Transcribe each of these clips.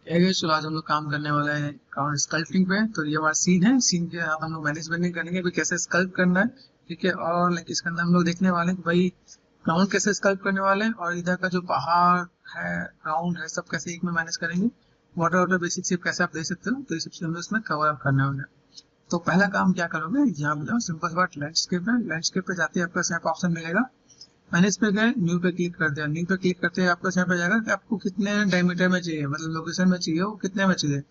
चलो आज हम लोग काम करने वाले हैं काउंट स्कल्पटिंग पे। तो ये हमारा सीन है, सीन के साथ हम लोग मैनेजमेंट करेंगे भी कैसे स्कल्प करना है। ठीक है, और लाइक इसके अंदर हम लोग देखने वाले हैं कि भाई ग्राउंड कैसे स्कल्प करने वाले हैं, और इधर का जो पहाड़ है ग्राउंड है सब कैसे एक में मैनेज करेंगे। वाटर वाटर बेसिक शेप कैसे आप दे सकते हो, तो ये सब चीज हम लोग इसमें कवर अप करने वाले हैं। तो पहला काम क्या करोगे, यहाँ पे जाओ, सिंपल सी बात, लैंडस्केप है। लैंडस्केप पे जाते ही आपको यहाँ पे ऑप्शन मिलेगा, मैंने इस पे गए, न्यू पे क्लिक कर दिया। न्यू पे क्लिक करते हैं आपको यहाँ पे जाएगा कि आपको कितने डायमीटर में चाहिए, मतलब लोकेशन में चाहिए वो कितने में चाहिए।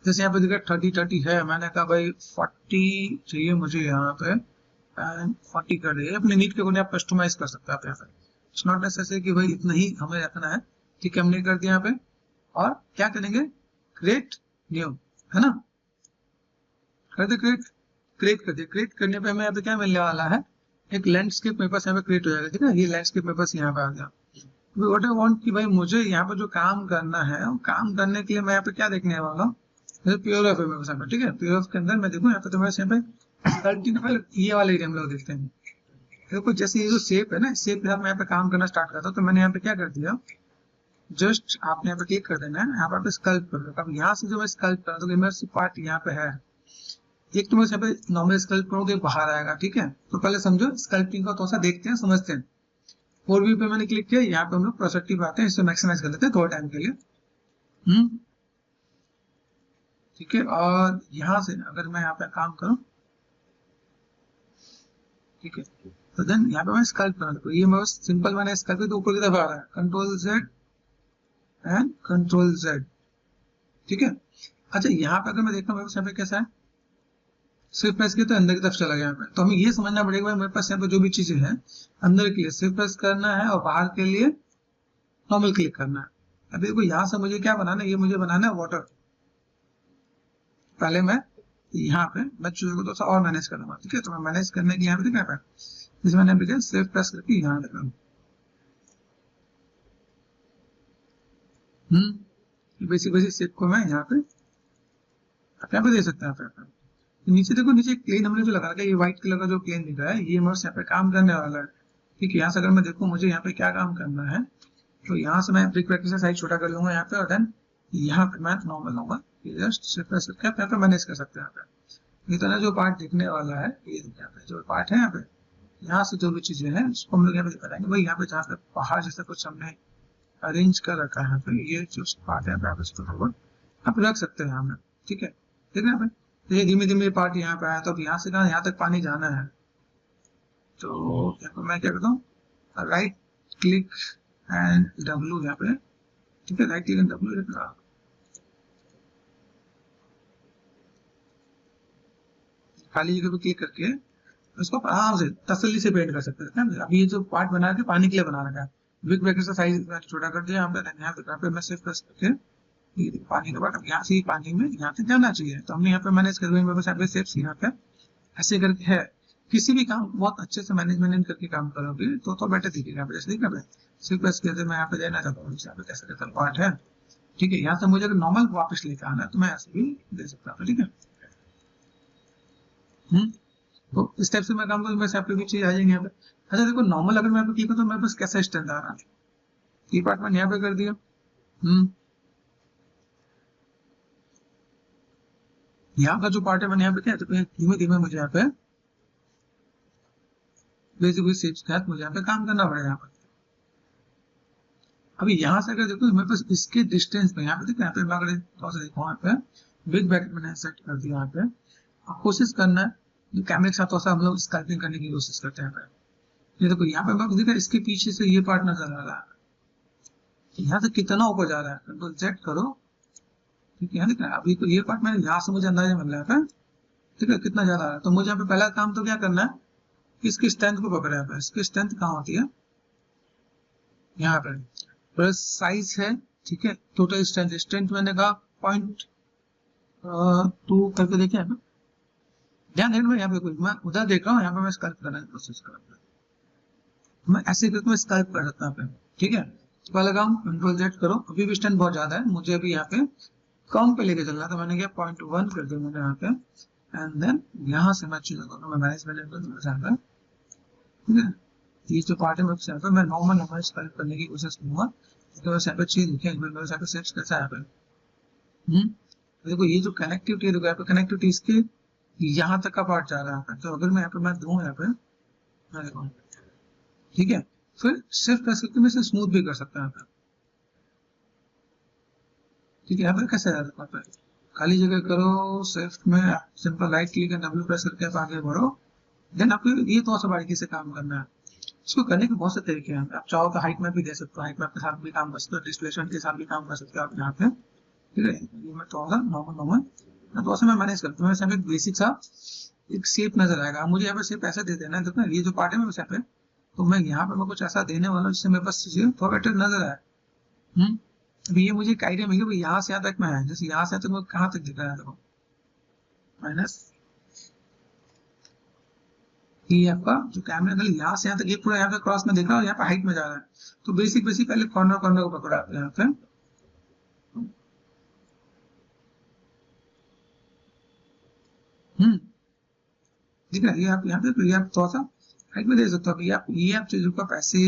जैसे यहाँ पे देखा 30 है, मैंने कहा भाई 40 चाहिए मुझे यहाँ पे, एंड 40 कर दिए। अपने नीड के अकॉर्डिंग आप कस्टमाइज कर सकते हैं आप यहाँ पे। इट्स नॉट नेसेसरी कि भाई इतना ही हमें रखना है। ठीक है, हमने कर दिया यहाँ पे। और क्या करेंगे, क्रिएट न्यू, है ना, कर दे क्रिएट। क्रिएट कर दिया। क्रिएट करने पे हमें यहाँ पे क्या मिलने वाला है, एक लैंडस्केप मेरे पास यहाँ पे क्रिएट हो जाएगा। ठीक है, ये लैंडस्केप मेरे पास यहाँ पे आ गया। व्हाट आई वांट कि भाई मुझे यहाँ पे जो काम करना है, वो काम करने के लिए मैं यहाँ पे क्या देखने वाला हूँ, जैसे पीओएफ है मेरे पास यहाँ पे। ठीक है, पीओएफ के अंदर मैं देखूँ यहाँ पे, तो मेरे यहाँ पे 30 ये वाले एरिया हम लोग देखते हैं। देखो जैसे ये जो शेप है ना, शेप के साथ मैं यहाँ पे काम करना स्टार्ट करता हूँ। तो मैंने यहाँ पे क्या कर दिया, जस्ट आपने यहाँ पे क्लिक कर देना है, यहाँ पे स्कल्प कर दो। अब यहाँ से जो मैं स्कल्प कर, तो इमर्सिव पार्ट यहाँ पे है। एक तो मैं यहाँ पे नॉर्मल स्कल्प करूँगा, बाहर आएगा। ठीक है, तो पहले समझो स्कल्पिंग का, थोड़ा सा देखते हैं समझते हैं। 4 व्यू पे मैंने क्लिक किया, यहाँ पे हम लोग प्रोस्पेक्टिव आते हैं, इससे मैक्सिमाइज कर लेते हैं थोड़ा टाइम के लिए। ठीक है, और यहाँ से अगर मैं यहाँ पे काम करूँ, ठीक है, तो देन यहाँ पे मैं स्कल्प करूँ। तो ये मैं सिंपल मैंने स्कल्प तो ऊपर की तरफ आ रहा है, control Z and control Z. ठीक है, अच्छा यहाँ पे अगर मैं देखता हूँ मेरे पास यहाँ पे कैसा है, सिर्फ प्रेस किया तो अंदर की तरफ चला गया यहाँ पे। तो हमें ये समझना पड़ेगा भाई मेरे पास यहाँ पे जो भी चीजें हैं, अंदर के लिए सिर्फ प्रेस करना है और बाहर के लिए नॉर्मल क्लिक करना है। अभी देखो यहाँ से मुझे क्या बनाना है, ये मुझे बनाना है वाटर। पहले मैं यहाँ पे मैं चीजों को थोड़ा और मैनेज कर लूंगा। ठीक है, तो मैं मैनेज करने के यहाँ पे देखा जिस मैंने अभी सिर्फ प्रेस करके यहाँ लगा। बेसिक बेसिक शेप को मैं यहाँ पे दे सकते हैं। तो नीचे देखो, नीचे प्लेन हमने जो लगा रखा है, ये व्हाइट कलर का जो प्लेन दिख रहा है, ये मैं यहाँ पे काम करने वाला है। ठीक है, यहाँ से अगर मैं देखूँ मुझे यहाँ पे क्या काम करना है, तो यहाँ से मैं ब्रिक ब्रैकेट से साइज छोटा कर लूंगा यहाँ पे, और देन यहाँ पे मैं नॉर्मल लूंगा। जस्ट सिर्फ यहाँ पे मैनेज कर सकते हैं। यहाँ पे इतना जो पार्ट दिखने वाला है, ये यहाँ पे जो पार्ट है, यहाँ पे यहाँ से जो भी चीजें हैं उसको हम लोग यहाँ पे दिखा देंगे। भाई यहाँ पे जहाँ पे पहाड़ जैसा कुछ हमने अरेंज कर रखा है, यहाँ पे ये जो पार्ट है यहाँ पे रख सकते हैं हमें। ठीक है, ठीक है, यहाँ पे तो ये धीमे धीमे पार्ट यहाँ पे आया, तो अब यहाँ से कहा यहाँ तक पानी जाना है। तो यहाँ पे मैं क्या करता हूँ, राइट क्लिक एंड डब्ल्यू यहाँ पे। ठीक है, राइट क्लिक एंड डब्ल्यू, खाली जगह पे क्लिक करके उसको आराम से तसल्ली से पेंट कर सकते हैं। अभी ये जो पार्ट बना के पानी के लिए बना रखा है, बिग ब्रैकेट का साइज छोटा कर दिया यहाँ पे मैं सिर्फ प्रेस करके पानी के बाद यहाँ से पानी में यहाँ से जाना चाहिए। तो हमने यहाँ पे मैनेज कर दिया, यहाँ पे शेप्स यहाँ पे ऐसे करके है। किसी भी काम बहुत अच्छे से मैनेजमेंट करके काम करोगे तो बेटर दिखेगा। यहाँ पे जैसे दिख रहा है, सिर्फ प्रेस करके मैं यहाँ पे जाना चाहता हूँ, यहाँ पे कैसे कैसा पार्ट है। ठीक है, यहाँ से मुझे अगर नॉर्मल वापस लेकर आना है तो मैं ऐसे भी दे सकता हूँ। ठीक है, तो इस टाइप से मैं काम करूँ, वैसे आपको भी चीज आ जाएंगे यहाँ पे। अच्छा देखो, नॉर्मल अगर मैं यहाँ पे क्लिक करूँ तो मेरे पास कैसा स्टैंड आ रहा है, ये पार्ट मैंने यहाँ पे कर दिया। यहाँ का जो पार्ट है मैंने यहाँ पे किया, तो धीमे धीमे मुझे यहाँ पे बेसिक शेप्स के साथ मुझे यहाँ पे काम करना पड़ेगा। यहाँ पर अभी यहाँ से अगर देखो मेरे पास इसके डिस्टेंस में यहाँ पे देखो, यहाँ पे मैं अगर थोड़ा सा देखो, यहाँ पे बिग ब्रैकेट मैंने सेट कर दिया। यहाँ पे आप कोशिश करना है जो कैमरे के साथ थोड़ा सा हम लोग स्कैल्पिंग करने की कोशिश करते हैं। ये देखो यहाँ पे मैं देखा इसके पीछे से ये पार्ट नजर आ रहा है, यहाँ से कितना ऊपर जा रहा है, कंट्रोल जेड करो। ठीक है, दिख रहा है अभी तो ये पार्ट मैंने यहाँ से मुझे अंदाजा मिल रहा है। ठीक है, कितना जा रहा है, तो मुझे यहाँ पे पहला काम तो क्या करना है, इसकी स्ट्रेंथ को पकड़ा है। इसकी स्ट्रेंथ कहाँ होती है, यहाँ पे प्लस साइज है। ठीक है, टोटल स्ट्रेंथ मैंने कहा 0.2 करके देखे यहाँ पे। ध्यान देना, यहाँ पे कोई मैं उधर देख रहा हूँ, यहाँ पे मैं स्कल्प करने की कोशिश कर रहा हूँ। मैं ऐसे करके मैं स्कल्प कर सकता हूँ। ठीक है, पहले काम कंट्रोल जेड करो। अभी भी स्ट्रेंथ बहुत ज्यादा है, मुझे अभी यहाँ पे कम पे लेके चलना, तो मैंने क्या 0.1 कर दिया मैंने यहाँ पे। एंड देन यहाँ से मैं चीजों को मैं मैनेजमेंट करूँगा। ठीक है, ये जो पार्ट है मैं नॉर्मल स्कल्प करने की कोशिश करूंगा, तो वैसे यहाँ पे चीज दिखे मेरे यहाँ पे सेट्स कैसा है। देखो ये जो कनेक्टिविटी है, देखो यहाँ पे कनेक्टिविटी इसके यहाँ तक का पार्ट जा रहा है। तो अगर मैं यहाँ पे मैं दूं यहाँ पे, मैं देखो ठीक है, फिर सिर्फ प्रेस करके मैं इसे स्मूथ भी कर सकता हूँ यहाँ पे। ठीक है, यहाँ पे कैसे आ जाता है, खाली जगह करो, सिर्फ में simple right click and W press करके आप आगे बढ़ो। देन आपको ये थोड़ा सा बारीकी से काम करना है। इसको करने के बहुत से तरीके हैं। आप चाहो तो हाइट मैप भी दे सकते हो, हाइट मैप के साथ भी काम कर सकते हो, डिस्प्लेसमेंट के साथ भी काम कर सकते हो आप यहाँ पे। ठीक है, ये मैं थोड़ा सा नॉर्मल थोड़ा सा मैं मैनेज करता हूँ। एक बेसिक सा एक शेप नजर आएगा, मुझे यहाँ पे शेप ऐसा दे देना है। देखो ये जो पार्ट है मेरे पे, तो मैं यहाँ पे मैं कुछ ऐसा देने वाला हूँ जिससे मेरे पास चीजें थोड़ा बेटर नजर आए। अभी ये मुझे एक आइडिया मिल गया, यहाँ से यहाँ तक मैं है, जैसे यहाँ से यहाँ तक मैं कहाँ तक दिख रहा है, देखो माइनस ये आपका जो कैमरा एंगल यहाँ से यहाँ तक ये पूरा यहाँ पे क्रॉस में दिख रहा है और यहाँ पे हाइट में जा रहा है। तो बेसिक पहले कॉर्नर को पकड़ा आपने यहाँ पे, ठीक है, ये आप यहाँ पे ये आप थोड़ा सा हाइट में दे सकते हो। ये आप चीजों का पैसे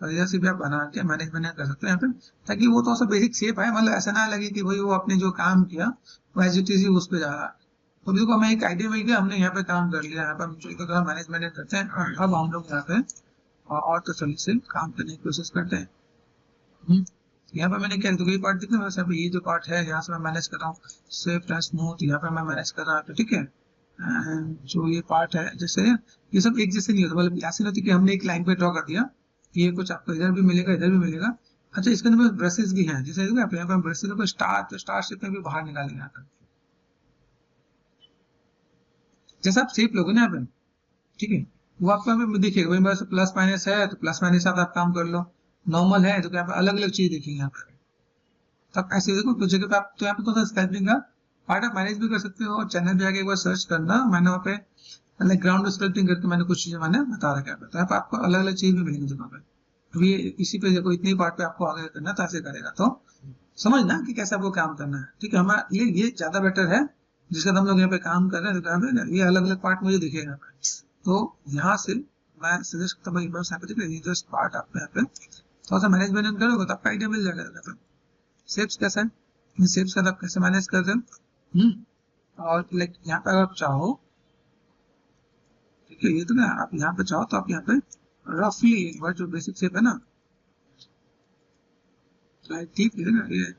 वगैरह से भी आप बना के मैनेजमेंट कर सकते हो यहाँ पे, ताकि वो थोड़ा सा बेसिक शेप आए, मतलब ऐसा ना लगे कि भाई वो आपने जो काम किया वो एज इट इज ही उस पे जा रहा है। तो देखो हमें एक आइडिया मिल गया, हमने यहाँ पे काम कर लिया, यहाँ पे हम चीजों का मैनेजमेंट करते हैं। और अब हम लोग यहाँ पे और तसल्ली से काम करने की कोशिश करते हैं। यहाँ पे मैंने क्या, तो ये पार्ट दिख रहा है, ये जो पार्ट है यहाँ से मैं मैनेज कर रहा हूँ, स्विफ्ट एंड स्मूथ यहाँ पे मैं मैनेज कर रहा हूँ। ठीक है, जो ये पार्ट है, जैसे ये सब एक जैसे नहीं होता, मतलब ऐसे नहीं होती कि हमने एक लाइन पे ड्रॉ कर दिया, ये कुछ आपको इधर भी मिलेगा इधर भी मिलेगा। अच्छा, इसके अंदर ब्रशेस भी हैं, जैसे आप यहाँ पे ब्रशेस को स्टार शेप में भी बाहर निकालेंगे यहाँ पे, जैसे आप शेप लोगे ना यहाँ पे, ठीक है, वो आपको यहाँ पे दिखेगा। भाई बस प्लस माइनस है तो प्लस माइनस साथ आप काम कर लो, नॉर्मल है तो यहाँ पे अलग अलग चीज दिखेंगे यहाँ पे। तो आप ऐसे देखो कुछ जगह पे आप, तो यहाँ पे तो स्केचिंग का पार्ट आप मैनेज भी कर सकते हो। और चैनल पे आके एक बार सर्च करना, मैंने वहाँ पे ग्राउंड स्कल्पटिंग करके मैंने कुछ चीजें मैंने बता रखा है, तो यहाँ पे आपको अलग अलग चीज भी मिलेंगी जगह पे। अभी इसी पे देखो इतनी पार्ट पे आपको आगे करना तो ऐसे करेगा, तो समझना कि कैसे आपको काम करना है। ठीक है, हमारे लिए ये ज्यादा बेटर है, जिसका हम लोग यहाँ पे काम कर रहे हैं, ये अलग अलग पार्ट मुझे दिखेगा। तो यहाँ से मैं सजेस्ट करता हूँ, यहाँ पे जस्ट पार्ट आप यहाँ पे थोड़ा सा मैनेजमेंट करोगे तो आपका आइडिया मिल जाएगा। शेप्स कैसा है, इन शेप्स का आप कैसे मैनेज करते हैं। और लाइक यहाँ पे अगर आप चाहो, ठीक है, ये तो ना आप यहाँ पे चाहो तो आप यहाँ पे रफली एक बार जो बेसिक शेप है ना, ठीक है ना, ये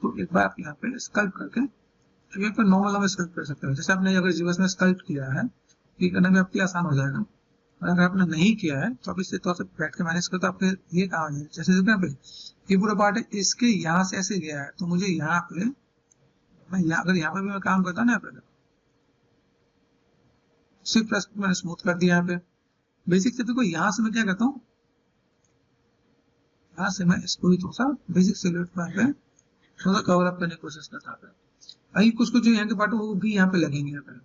तो एक बार आप यहाँ पे स्कल्प करके यहाँ पर नॉर्मल हम स्कल्प कर सकते हैं। जैसे आपने अगर जीवन में स्कल्प किया है, ये करने में आपके आसान हो जाएगा। और अगर आपने नहीं किया है तो आप इससे थोड़ा सा बैठ के मैनेज करते, आपके ये काम है। जैसे यहाँ पे ये पूरा पार्ट है, इसके यहाँ से ऐसे गया है, तो मुझे यहाँ पे मैं अगर यहाँ पे भी मैं काम करता ना, यहाँ पे सिर्फ प्रेस मैंने स्मूथ कर दिया यहाँ पे। बेसिक से देखो यहाँ से मैं क्या करता हूँ, यहाँ से मैं इसको भी थोड़ा सा बेसिक सिलुएट पे थोड़ा सा कवर अप करने की कोशिश करता हूँ। अभी कुछ जो यहाँ के पार्ट वो भी यहाँ पे लगेंगे यहाँ पे।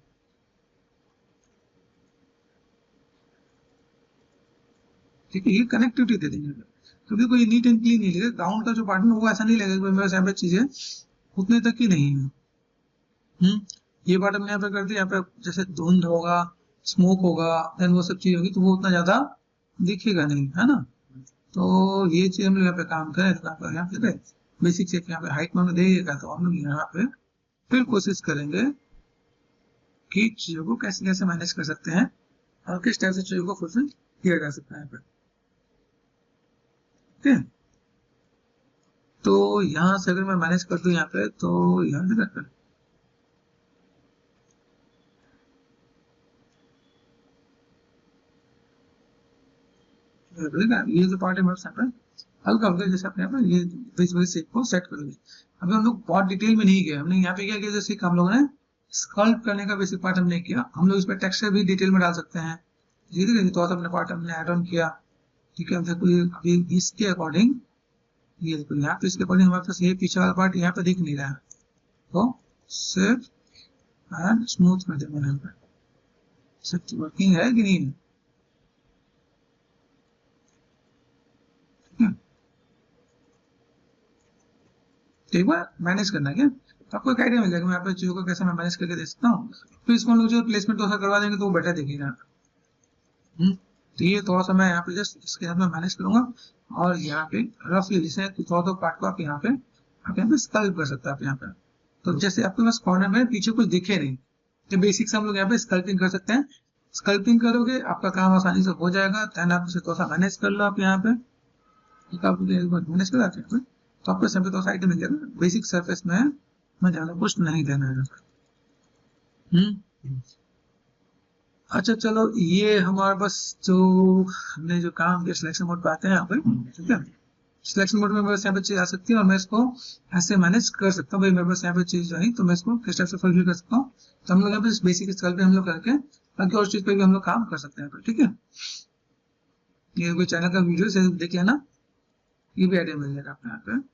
ठीक है, ये कनेक्टिविटी दे देंगे, तो देखो ये नीट एंड क्लीन नहीं लगेगा। ग्राउंड का जो पार्ट है वो ऐसा नहीं लगेगा मेरे यहाँ पे चीजें उतने तक ही नहीं है। ये पार्ट हमने यहाँ पे कर दिया, यहाँ पे जैसे धुंध होगा, स्मोक होगा, देन वो सब चीज होगी, तो वो उतना ज्यादा दिखेगा नहीं, है ना। तो ये चीज हम लोग यहाँ पे काम करें, यहाँ पे बेसिक चेक यहाँ पे हाइट में देगा, तो हम लोग यहाँ पे फिर कोशिश करेंगे कि चीजों को कैसे कैसे मैनेज कर सकते हैं और किस टाइप से चीजों को फुलफिल किया जा सकता है। ठीक है, तो यहाँ से अगर मैं मैनेज कर दूं यहाँ पे, तो यहाँ से करते हैं ये जो पार्ट है मेरे साथ हल्का हल्का, जैसे अपने यहाँ पे ये बेस शेप को सेट करेंगे। अभी हम लोग बहुत डिटेल में नहीं गए, हमने यहाँ पे क्या किया, जैसे हम लोगों ने स्कल्प करने का बेसिक पार्ट हमने किया, हम लोग इस पर टेक्सचर भी डिटेल में डाल सकते हैं। धीरे धीरे तो अपने पार्ट हमने ऐड ऑन किया। ठीक है, अभी इसके अकॉर्डिंग ये देखो यहाँ पे इसके अकॉर्डिंग हमारे पास ये पीछे वाला पार्ट यहाँ पे दिख नहीं रहा है, तो सिर्फ एंड स्मूथ कर देंगे यहाँ पे। सिर्फ वर्किंग है कि नहीं, एक बार मैनेज करना है क्या, तो आपको एक आइडिया मिल जाएगा मैं यहाँ पे चीजों को कैसे मैं मैनेज करके दे सकता हूँ। फिर इसको हम लोग जो प्लेसमेंट थोड़ा करवा देंगे तो वो बेटर दिखेगा। तो ये थोड़ा सा मैं यहाँ पे जस्ट इसके साथ में मैनेज करूंगा, और यहाँ पे रफली जैसे थोड़ा तो पार्ट को आप यहाँ पे आप यहाँ पे स्कल्प कर सकते हैं आप यहाँ पे। तो जैसे आपके पास कॉर्नर में पीछे कुछ दिखे नहीं, तो बेसिक से हम लोग यहाँ पे स्कल्पिंग कर सकते हैं। स्कल्पिंग करोगे आपका काम आसानी से हो जाएगा। देन आप उसे थोड़ा सा मैनेज कर लो आप यहाँ पे, ठीक है, आप मैनेज कर सकते हैं तो आपको यहाँ पे थोड़ा सा आइटम मिल जाएगा। बेसिक सरफेस में मैं ज्यादा कुछ नहीं देना है। अच्छा चलो, ये हमारे पास जो हमने जो काम किया सिलेक्शन मोड पे आते हैं यहाँ पे, ठीक है। सिलेक्शन मोड में मेरे पास यहाँ पे चीज आ सकती है और मैं इसको ऐसे मैनेज कर सकता हूँ। भाई मेरे पास यहाँ पे चीज आई तो मैं इसको किस टाइप से फुलफिल कर सकता हूँ। तो हम लोग यहाँ पे बेसिक स्केल पे हम लोग करके बाकी और चीज पे भी हम लोग काम कर सकते हैं, ठीक है। ये कोई चैनल का वीडियो से देख लेना, ये भी आइडिया मिल जाएगा आपको यहाँ पे।